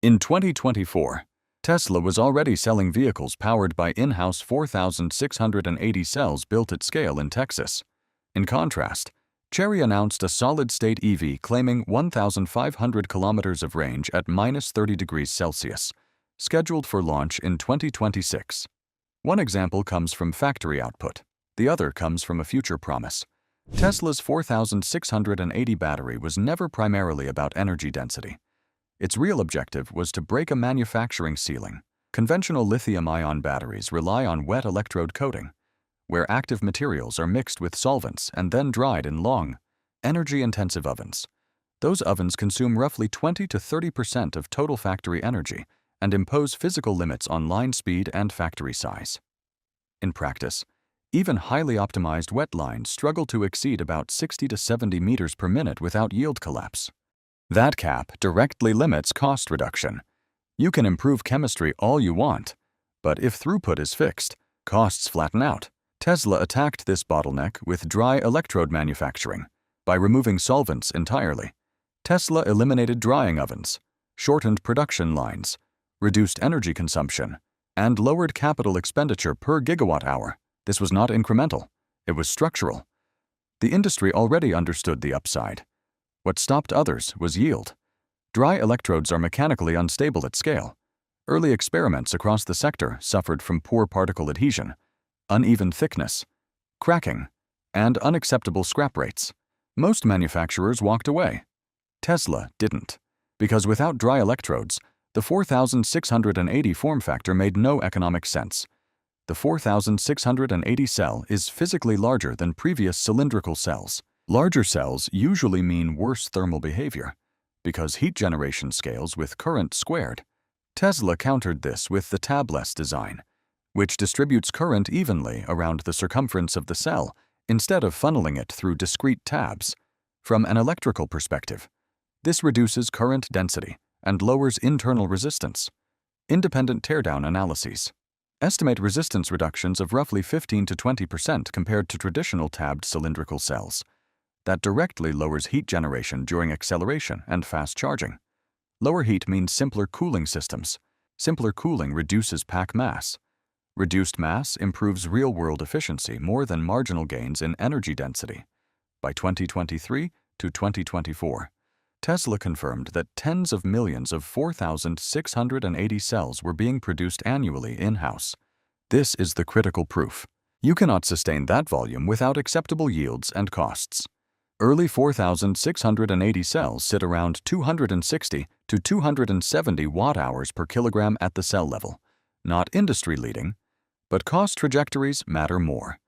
In 2024, Tesla was already selling vehicles powered by in-house 4,680 cells built at scale in Texas. In contrast, Chery announced a solid-state EV claiming 1,500 kilometers of range at -30 degrees Celsius, scheduled for launch in 2026. One example comes from factory output. The other comes from a future promise. Tesla's 4,680 battery was never primarily about energy density. Its real objective was to break a manufacturing ceiling. Conventional lithium-ion batteries rely on wet electrode coating, where active materials are mixed with solvents and then dried in long, energy-intensive ovens. Those ovens consume roughly 20 to 30% of total factory energy and impose physical limits on line speed and factory size. In practice, even highly optimized wet lines struggle to exceed about 60 to 70 meters per minute without yield collapse. That cap directly limits cost reduction. You can improve chemistry all you want, but if throughput is fixed, costs flatten out. Tesla attacked this bottleneck with dry-electrode manufacturing. By removing solvents entirely, Tesla eliminated drying ovens, shortened production lines, reduced energy consumption, and lowered capital expenditure per gigawatt-hour. This was not incremental, it was structural. The industry already understood the upside. What stopped others was yield. Dry electrodes are mechanically unstable at scale. Early experiments across the sector suffered from poor particle adhesion, uneven thickness, cracking, and unacceptable scrap rates. Most manufacturers walked away. Tesla didn't, because without dry electrodes, the 4,680 form factor made no economic sense. The 4,680 cell is physically larger than previous cylindrical cells. Larger cells usually mean worse thermal behavior, because heat generation scales with current squared. Tesla countered this with the tabless design, which distributes current evenly around the circumference of the cell instead of funneling it through discrete tabs. From an electrical perspective, this reduces current density and lowers internal resistance. Independent teardown analyses estimate resistance reductions of roughly 15 to 20% compared to traditional tabbed cylindrical cells. That directly lowers heat generation during acceleration and fast charging. Lower heat means simpler cooling systems. Simpler cooling reduces pack mass. Reduced mass improves real-world efficiency more than marginal gains in energy density. By 2023 to 2024, Tesla confirmed that tens of millions of 4,680 cells were being produced annually in-house. This is the critical proof. You cannot sustain that volume without acceptable yields and costs. Early 4,680 cells sit around 260 to 270 watt-hours per kilogram at the cell level. Not industry-leading, but cost trajectories matter more.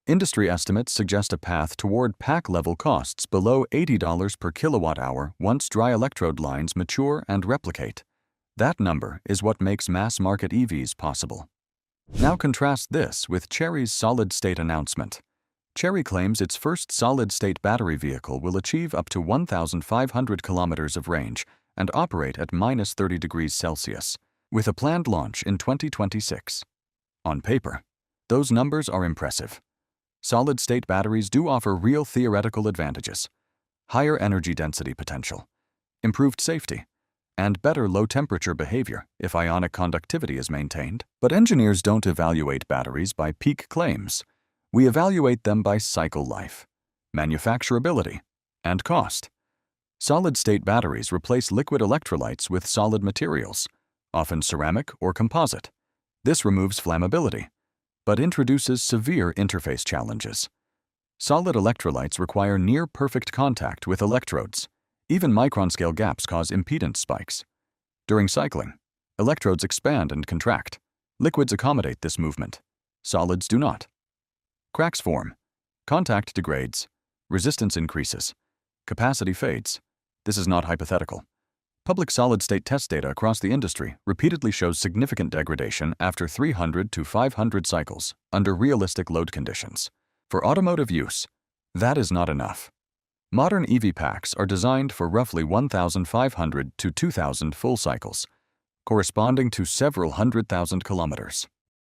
Industry estimates suggest a path toward pack-level costs below $80 per kilowatt-hour once dry electrode lines mature and replicate. That number is what makes mass-market EVs possible. Now contrast this with Chery's solid-state announcement. Chery claims its first solid-state battery vehicle will achieve up to 1,500 kilometers of range and operate at -30 degrees Celsius, with a planned launch in 2026. On paper, those numbers are impressive. Solid-state batteries do offer real theoretical advantages: higher energy density potential, improved safety, and better low-temperature behavior if ionic conductivity is maintained. But engineers don't evaluate batteries by peak claims. We evaluate them by cycle life, manufacturability, and cost. Solid-state batteries replace liquid electrolytes with solid materials, often ceramic or composite. This removes flammability, but introduces severe interface challenges. Solid electrolytes require near-perfect contact with electrodes. Even micron-scale gaps cause impedance spikes. During cycling, electrodes expand and contract. Liquids accommodate this movement. Solids do not. Cracks form. Contact degrades. Resistance increases. Capacity fades. This is not hypothetical. Public solid-state test data across the industry repeatedly shows significant degradation after 300 to 500 cycles under realistic load conditions. For automotive use, that is not enough. Modern EV packs are designed for roughly 1,500 to 2,000 full cycles, corresponding to several 100,000 kilometers.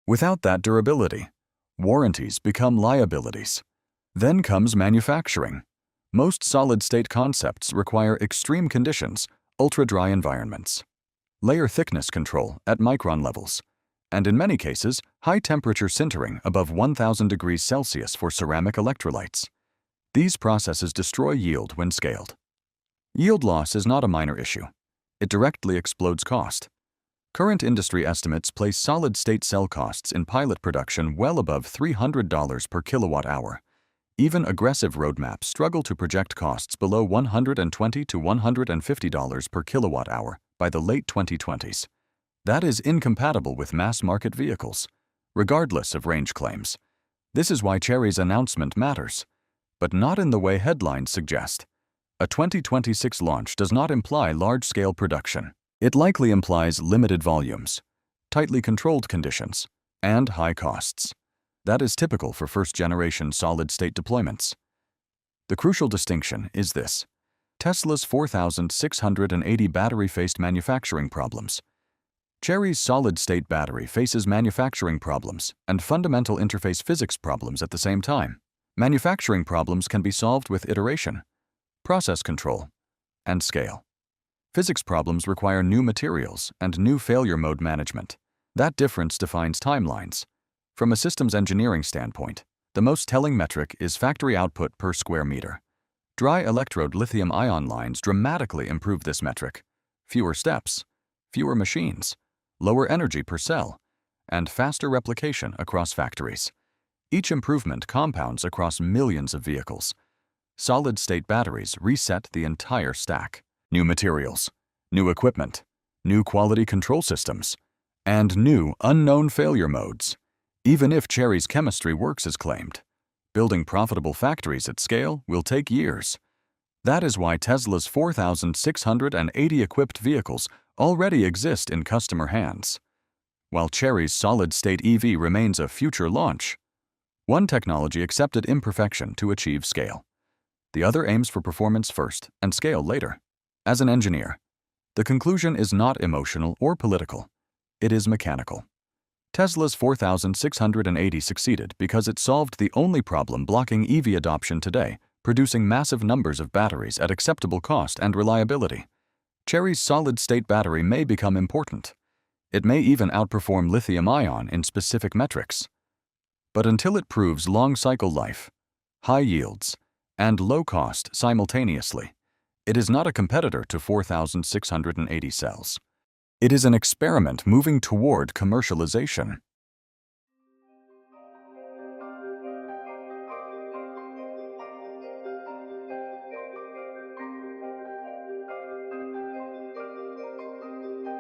Without that durability, warranties become liabilities. Then comes manufacturing. Most solid-state concepts require extreme conditions, ultra-dry environments. layer thickness control at micron levels, and in many cases, high-temperature sintering above 1000 degrees Celsius for ceramic electrolytes. These processes destroy yield when scaled. Yield loss is not a minor issue. It directly explodes cost. Current industry estimates place solid-state cell costs in pilot production well above $300 per kilowatt-hour. Even aggressive roadmaps struggle to project costs below $120 to $150 per kilowatt-hour by the late 2020s. That is incompatible with mass-market vehicles, regardless of range claims. This is why Chery's announcement matters, but not in the way headlines suggest. A 2026 launch does not imply large-scale production. It likely implies limited volumes, tightly controlled conditions, and high costs. That is typical for first-generation solid-state deployments. The crucial distinction is this: Tesla's 4,680 battery faced manufacturing problems. Chery's solid-state battery faces manufacturing problems and fundamental interface physics problems at the same time. Manufacturing problems can be solved with iteration, process control, and scale. Physics problems require new materials and new failure mode management. That difference defines timelines. From a systems engineering standpoint, the most telling metric is factory output per square meter. Dry-electrode lithium-ion lines dramatically improve this metric. Fewer steps, fewer machines, lower energy per cell, and faster replication across factories. Each improvement compounds across millions of vehicles. Solid-state batteries reset the entire stack. New materials, new equipment, new quality control systems, and new unknown failure modes. Even if Chery's chemistry works as claimed, building profitable factories at scale will take years. That is why Tesla's 4,680 equipped vehicles already exist in customer hands. While Chery's solid-state EV remains a future launch, one technology accepted imperfection to achieve scale. The other aims for performance first and scale later. As an engineer, the conclusion is not emotional or political. It is mechanical. Tesla's 4,680 succeeded because it solved the only problem blocking EV adoption today, producing massive numbers of batteries at acceptable cost and reliability. Chery's solid-state battery may become important. It may even outperform lithium-ion in specific metrics. But until it proves long cycle life, high yields, and low cost simultaneously, it is not a competitor to 4,680 cells. It is an experiment moving toward commercialization.